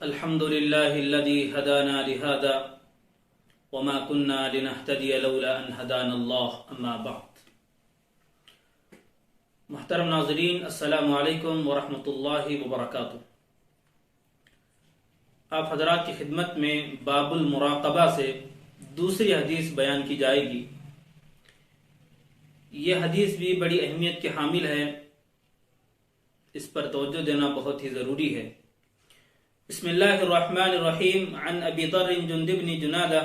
अल्हम्दुलिल्लाहिल्लज़ी हदाना लिहादा वमा कुन्ना लिनहतदिय लौला अन हदानल्लाह अम्मा बअद। मुहतरम नाज़रीन, अस्सलामु अलैकुम वरहमतुल्लाहि वबरकातुहू। आप हजरात की खिदमत में बाबुल मुराक़बा से दूसरी हदीस बयान की जाएगी। यह हदीस भी बड़ी अहमियत के हामिल है, इस पर तवज्जो देना बहुत ही ज़रूरी है। बिस्मिल्लाहिर्रहमानिर्रहीम। अन अबी दर्र जुंदब बिन जुनादा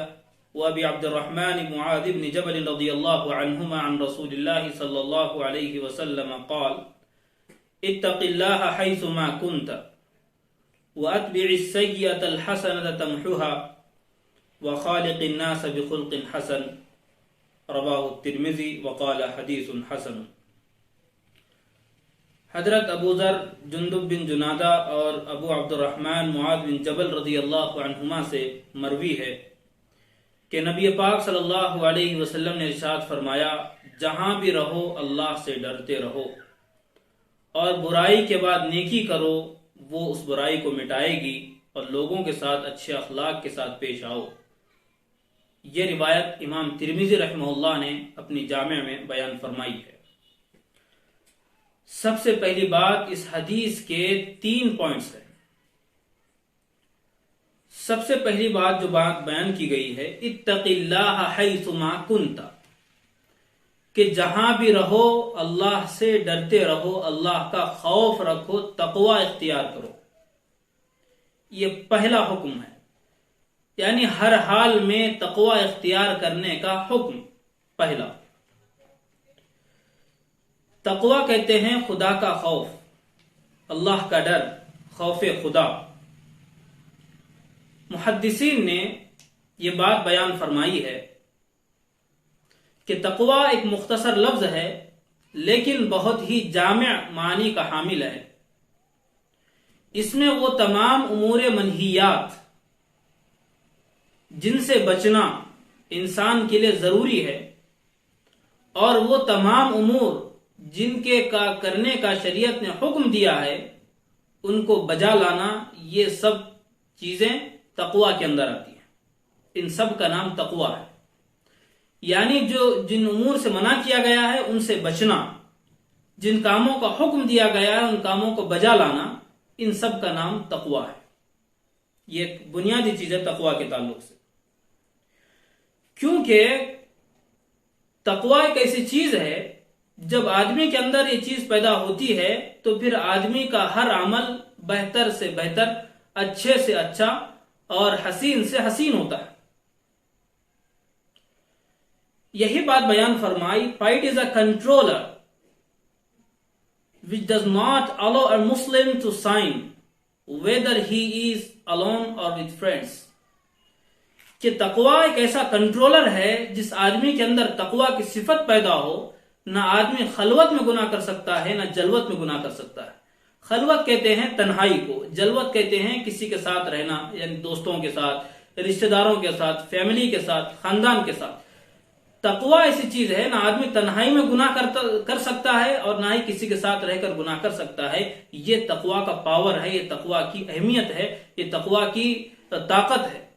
व अबी अब्दुर्रहमान मुआज़ बिन जबल रज़ियल्लाहु अन्हुमा अन रसूलिल्लाहि सल्लल्लाहु अलैहि वसल्लम क़ाल इत्तक़िल्लाह हैसुमा कुन्त व अत्बिइस सय्यिअतल हसनत तमहुहा व खालिक़िन नास बिखुल्क़िन हसन। रवाहु तिर्मिज़ी व क़ाल हदीसुन हसन। हजरत अबू ज़र जुंदब बिन जुनादा और अबू अब्दुर्रहमान मुआज़ बिन जबल रज़ियल्लाहु अन्हुमा से मरवी है कि नबी पाक सल्लल्लाहु अलैहि वसल्लम ने इरशाद फरमाया, जहां भी रहो अल्लाह से डरते रहो और बुराई के बाद नेकी करो, वो उस बुराई को मिटाएगी और लोगों के साथ अच्छे अखलाक के साथ पेश आओ। ये रिवायत इमाम तिर्मिज़ी रहमहुल्लाह ने अपनी जामे में बयान फरमाई है। सबसे पहली बात, इस हदीस के 3 पॉइंट्स हैं। सबसे पहली बात जो बात बयान की गई है, इत्तक़िल्लाह हैसुमा कुन्त, कि जहां भी रहो अल्लाह से डरते रहो, अल्लाह का खौफ रखो, तक़वा इख्तियार करो। ये पहला हुक्म है, यानी हर हाल में तक़वा इख्तियार करने का हुक्म पहला। तक़वा कहते हैं खुदा का खौफ, अल्लाह का डर, खौफे खुदा। मुहद्दिसीन ने यह बात बयान फरमाई है कि तक़वा एक मुख्तसर लफ्ज है, लेकिन बहुत ही जामिअ मानी का हामिल है। इसमें वो तमाम उमूर मनहियात जिनसे बचना इंसान के लिए जरूरी है, और वो तमाम उमूर जिनके का करने का शरीयत ने हुक्म दिया है, उनको बजा लाना, ये सब चीजें तक़वा के अंदर आती हैं। इन सब का नाम तक़वा है। यानी जो जिन उमूर से मना किया गया है उनसे बचना, जिन कामों का हुक्म दिया गया है उन कामों को बजा लाना, इन सब का नाम तक़वा है। ये एक बुनियादी चीज है तक़वा के ताल्लुक से, क्योंकि तक़वा एक ऐसी चीज है, जब आदमी के अंदर ये चीज पैदा होती है तो फिर आदमी का हर अमल बेहतर से बेहतर, अच्छे से अच्छा और हसीन से हसीन होता है। यही बात बयान फरमाई, fight is a controller which does not allow a Muslim to sin whether he is alone और विद फ्रेंड्स। कि तक़वा एक ऐसा कंट्रोलर है, जिस आदमी के अंदर तक़वा की सिफत पैदा हो, ना आदमी खलवत में गुनाह कर सकता है, ना जलवत में गुनाह कर सकता है। खलवत कहते हैं तन्हाई को, जलवत कहते हैं किसी के साथ रहना, यानी दोस्तों के साथ, रिश्तेदारों के साथ, फैमिली के साथ, खानदान के साथ। तक़वा ऐसी चीज है, ना आदमी तन्हाई में गुनाह कर सकता है और ना ही किसी के साथ रहकर गुनाह कर सकता है। ये तक़वा का पावर है, ये तक़वा की अहमियत है, ये तक़वा की ताकत है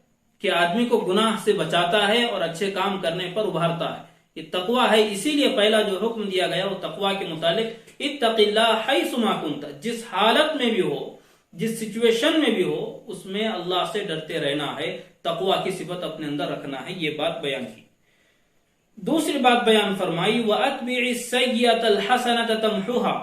कि आदमी को गुनाह से बचाता है और अच्छे काम करने पर उभारता है। ये तक़वा है। इसीलिए पहला जो हुक्म दिया गया वो तक़वा के मुतालिक, इत्तक़िल्लाह हैसुमा कुन्त, जिस हालत में भी हो, जिस सिचुएशन में भी हो, उसमें अल्लाह से डरते रहना है, तक़वा की सिफत अपने अंदर रखना है। ये बात बयान की। दूसरी बात बयान फरमाई, व अत्बिइस सय्यिअतल हसनत तमहुहा,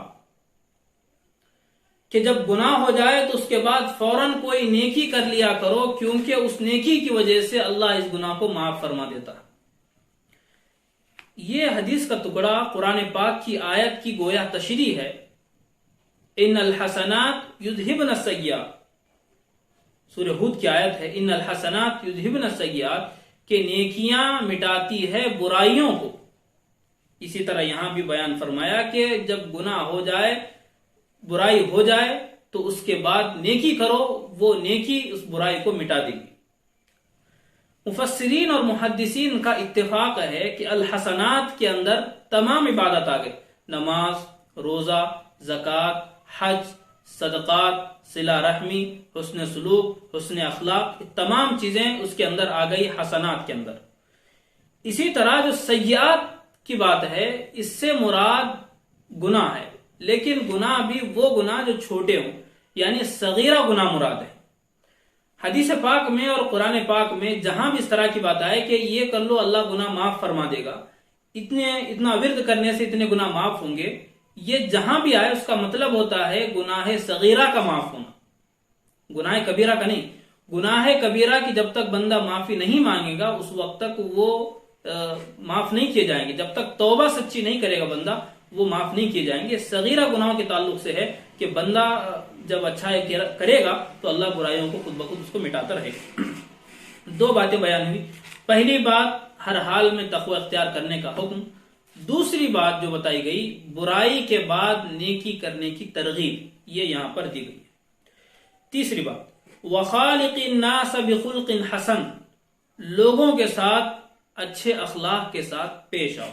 कि जब गुनाह हो जाए तो उसके बाद फौरन कोई नेकी कर लिया करो, क्योंकि उस नेकी की वजह से अल्लाह इस गुनाह को माफ फरमा देता है। ये हदीस का टुकड़ा कुरान पाक की आयत की गोया तशरीह है। इन्नल हसनात युज़हिबन सय्यात, सूरह हूद की आयत है। इन्नल हसनात युज़हिबन सय्यात, के नेकियां मिटाती है बुराइयों को। इसी तरह यहां भी बयान फरमाया कि जब गुनाह हो जाए, बुराई हो जाए, तो उसके बाद नेकी करो, वो नेकी उस बुराई को मिटा देगी। मुफस्सिरीन और मुहद्दिसीन का इत्तिफाक है कि अल हसनात के अंदर तमाम इबादत आ गए, नमाज, रोजा, ज़कात, हज, सदकात, सिला रहमी, हुस्न सुलूक, हुस्न अखलाक, तमाम चीजें उसके अंदर आ गई हसनात के अंदर। इसी तरह जो सय्यात की बात है, इससे मुराद गुनाह है, लेकिन गुनाह भी वो गुनाह जो छोटे हों, यानी सगीरा गुनाह मुराद है। हदीस पाक में और कुरान पाक में जहां भी इस तरह की बात आए कि ये कर लो अल्लाह गुनाह माफ फरमा देगा, इतना विर्द करने से इतने गुनाह माफ होंगे, ये जहां भी आए उसका मतलब होता है गुनाह सगीरा का माफ होना, गुनाह कबीरा का नहीं। गुनाह कबीरा की जब तक बंदा माफी नहीं मांगेगा उस वक्त तक वो माफ नहीं किए जाएंगे, जब तक तौबा सच्ची नहीं करेगा बंदा वो माफ नहीं किए जाएंगे। सगीरा गुनाहों के ताल्लुक से है कि बंदा जब अच्छा करेगा तो अल्लाह बुराइयों को खुद ब खुद उसको मिटाता रहेगा। दो बातें बयान हुई। पहली बात हर हाल में तक़वा इख्तियार करने का हुक्म। दूसरी बात जो बताई गई, बुराई के बाद नेकी करने की तरगीब, ये यहां पर दी गई। तीसरी बात, वखालिक़िन नास बिखुल्क़िन हसन, लोगों के साथ अच्छे अखलाक के साथ पेश आओ।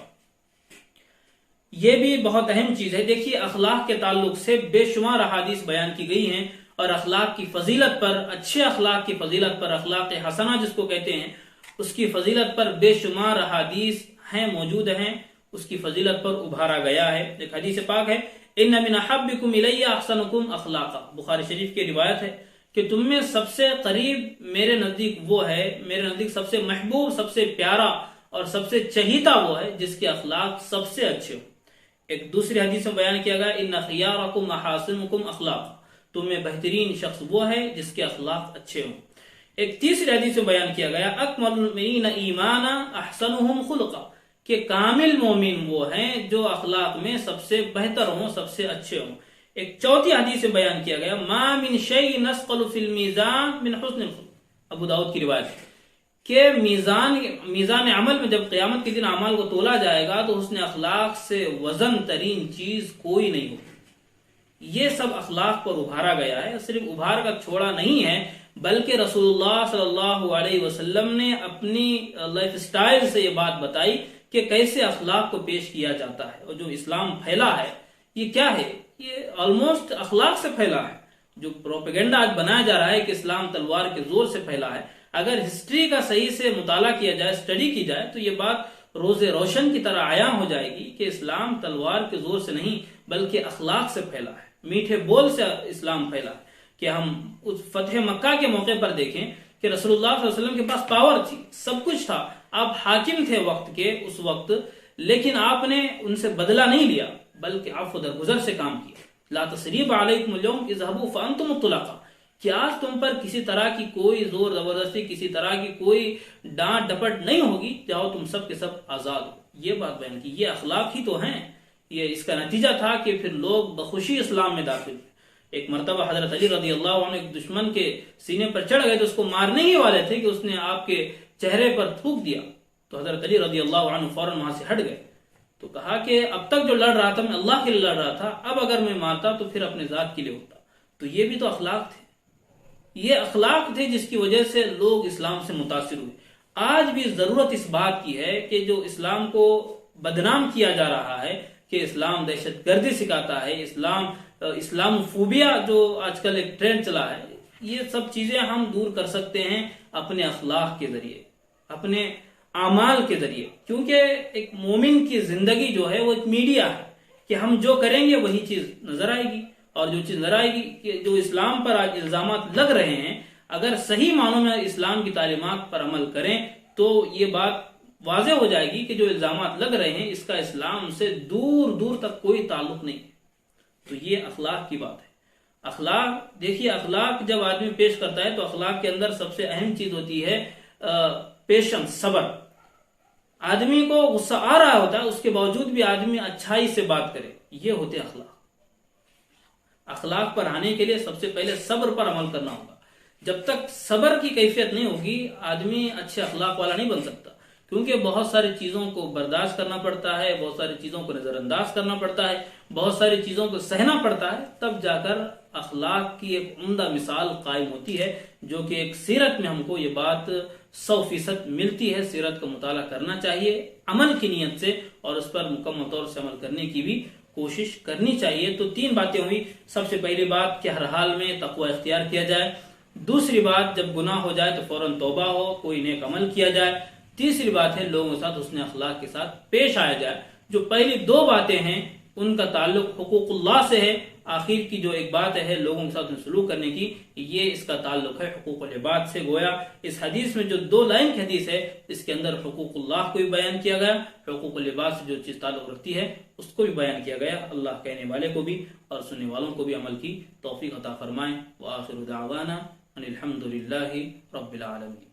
यह भी बहुत अहम चीज है। देखिए, अखलाक के ताल्लुक से बेशुमार अहादीस बयान की गई हैं और अखलाक की फजीलत पर, अच्छे अखलाक की फजीलत पर, अखलाक हसना जिसको कहते हैं, उसकी फजीलत पर बेशुमार अहादीस हैं, मौजूद हैं, उसकी फजीलत पर उभारा गया है। एक हदीस पाक है, इन्ना मिन अहब्बिकुम इलैया अहसनुकुम अखलाका, बुखारी शरीफ की रिवायत है कि तुम में सबसे करीब मेरे नजदीक वो है, मेरे नजदीक सबसे महबूब, सबसे प्यारा और सबसे चहीता वो है जिसके अखलाक सबसे अच्छे हो। एक दूसरी हदीस में बयान किया गया, इन्ना खियारकुम अहासिनुकुम अखलाक, तुम में बेहतरीन शख्स वो है जिसके अखलाक अच्छे हो। एक तीसरी हदीस में बयान किया गया, अकमलुल मुमिनीना ईमाना अहसनुहुम खुलका, कि कामिल मोमिन वो हैं जो अखलाक में सबसे बेहतर हों, सबसे अच्छे हों। एक चौथी हदीस में बयान किया गया, मा मिन शैइन नस्क़लु फिल मीज़ान मिन हुस्निल खुलुक़, अबू दाऊद की रिवायत है कि मीज़ान अमल में जब क़यामत के दिन अमाल को तोला जाएगा तो हुस्न अखलाक से वजन तरीन चीज कोई नहीं होगी। ये सब अखलाक पर उभारा गया है। सिर्फ उभार का छोड़ा नहीं है, बल्कि रसूलुल्लाह सल्लल्लाहु अलैहि वसल्लम ने अपनी लाइफ स्टाइल से ये बात बताई कि कैसे अखलाक को पेश किया जाता है। और जो इस्लाम फैला है ये क्या है, ये ऑलमोस्ट अखलाक से फैला है। जो प्रोपेगेंडा आज बनाया जा रहा है कि इस्लाम तलवार के जोर से फैला है, अगर हिस्ट्री का सही से मुताला किया जाए, स्टडी की जाए, तो ये बात रोजे रोशन की तरह आया हो जाएगी कि इस्लाम तलवार के जोर से नहीं बल्कि अखलाक से फैला है, मीठे बोल से इस्लाम फैला है। कि हम उस फतह मक्का के मौके पर देखें कि रसूलुल्लाह सल्लल्लाहु अलैहि वसल्लम के पास पावर थी, सब कुछ था, आप हाकिम थे वक्त के उस वक्त, लेकिन आपने उनसे बदला नहीं लिया बल्कि आप दरगुजर से काम किया। ला तसरीब अलैकुमुल यौम इज़हबू फअंतुम तुलका, कि आज तुम पर किसी तरह की कोई जोर जबरदस्ती, किसी तरह की कोई डांट डपट नहीं होगी, जाओ तुम सब के सब आजाद हो। ये बात बयान की। ये अखलाक ही तो हैं। ये इसका नतीजा था कि फिर लोग बखुशी इस्लाम में दाखिल हुए। एक मरतबा हजरत अली रज़ी अल्लाह अन्हु एक दुश्मन के सीने पर चढ़ गए तो उसको मारने ही वाले थे कि उसने आपके चेहरे पर थूक दिया। तो हजरत अली रज़ी अल्लाह अन्हु फौरन वहां से हट गए। तो कहा कि अब तक जो लड़ रहा था मैं अल्लाह के लिए लड़ रहा था, अब अगर मैं मारता तो फिर अपने जात के लिए होता। तो ये भी तो अखलाक थे, ये अखलाक थे जिसकी वजह से लोग इस्लाम से मुतासिर हुए। आज भी जरूरत इस बात की है कि जो इस्लाम को बदनाम किया जा रहा है कि इस्लाम दहशतगर्दी सिखाता है, इस्लामोफोबिया जो आजकल एक ट्रेंड चला है, ये सब चीजें हम दूर कर सकते हैं अपने अखलाक के जरिए, अपने आमाल के जरिए। क्योंकि एक मोमिन की जिंदगी जो है वो एक मीडिया है कि हम जो करेंगे वही चीज नजर आएगी, और जो चीज नजर आएगी कि जो इस्लाम पर आज इल्जामात लग रहे हैं, अगर सही मानों में इस्लाम की तालीमात पर अमल करें तो ये बात वाज़ेह हो जाएगी कि जो इल्जामात लग रहे हैं इसका इस्लाम से दूर दूर तक कोई ताल्लुक नहीं। तो ये अखलाक की बात है। अखलाक, देखिए, अखलाक जब आदमी पेश करता है तो अखलाक के अंदर सबसे अहम चीज होती है पेशेंस, सब्र। आदमी को गुस्सा आ रहा होता है, उसके बावजूद भी आदमी अच्छाई से बात करे, ये होते अखलाक। अखलाक पर आने के लिए सबसे पहले सब्र पर अमल करना होगा। जब तक सब्र की कैफियत नहीं होगी आदमी अच्छे अखलाक वाला नहीं बन सकता, क्योंकि बहुत सारी चीजों को बर्दाश्त करना पड़ता है, बहुत सारी चीजों को नजरअंदाज करना पड़ता है, बहुत सारी चीजों को सहना पड़ता है, तब जाकर अखलाक की एक उम्दा मिसाल कायम होती है, जो कि एक सीरत में हमको ये बात 100% मिलती है। सीरत का मुताला करना चाहिए अमल की नीयत से, और उस पर मुकम्मल तौर से अमल करने की भी कोशिश करनी चाहिए। तो 3 बातें हुई। सबसे पहली बात कि हर हाल में तकवा इख्तियार किया जाए। दूसरी बात, जब गुनाह हो जाए तो फौरन तौबा हो, कोई नेक अमल किया जाए। तीसरी बात है लोगों के साथ हुस्न अखलाक के साथ पेश आया जाए। जो पहली 2 बातें हैं उनका ताल्लुक हुकूकुल्लाह से है। आखिर की जो एक बात है लोगों के साथ सलूक करने की, ये इसका ताल्लुक है हुकूकुल इबाद से। गोया इस हदीस में जो 2 लाइन की हदीस है इसके अंदर हुकूकुल्लाह को भी बयान किया गया, हुकूकुल इबाद से जो चीज ताल्लुक रखती है उसको भी बयान किया गया। अल्लाह कहने वाले को भी और सुनने वालों को भी अमल की तौफीक अता फरमाए। व आखिरु दावाना अनिल हम्दुलिल्लाहि रब्बिल आलमीन।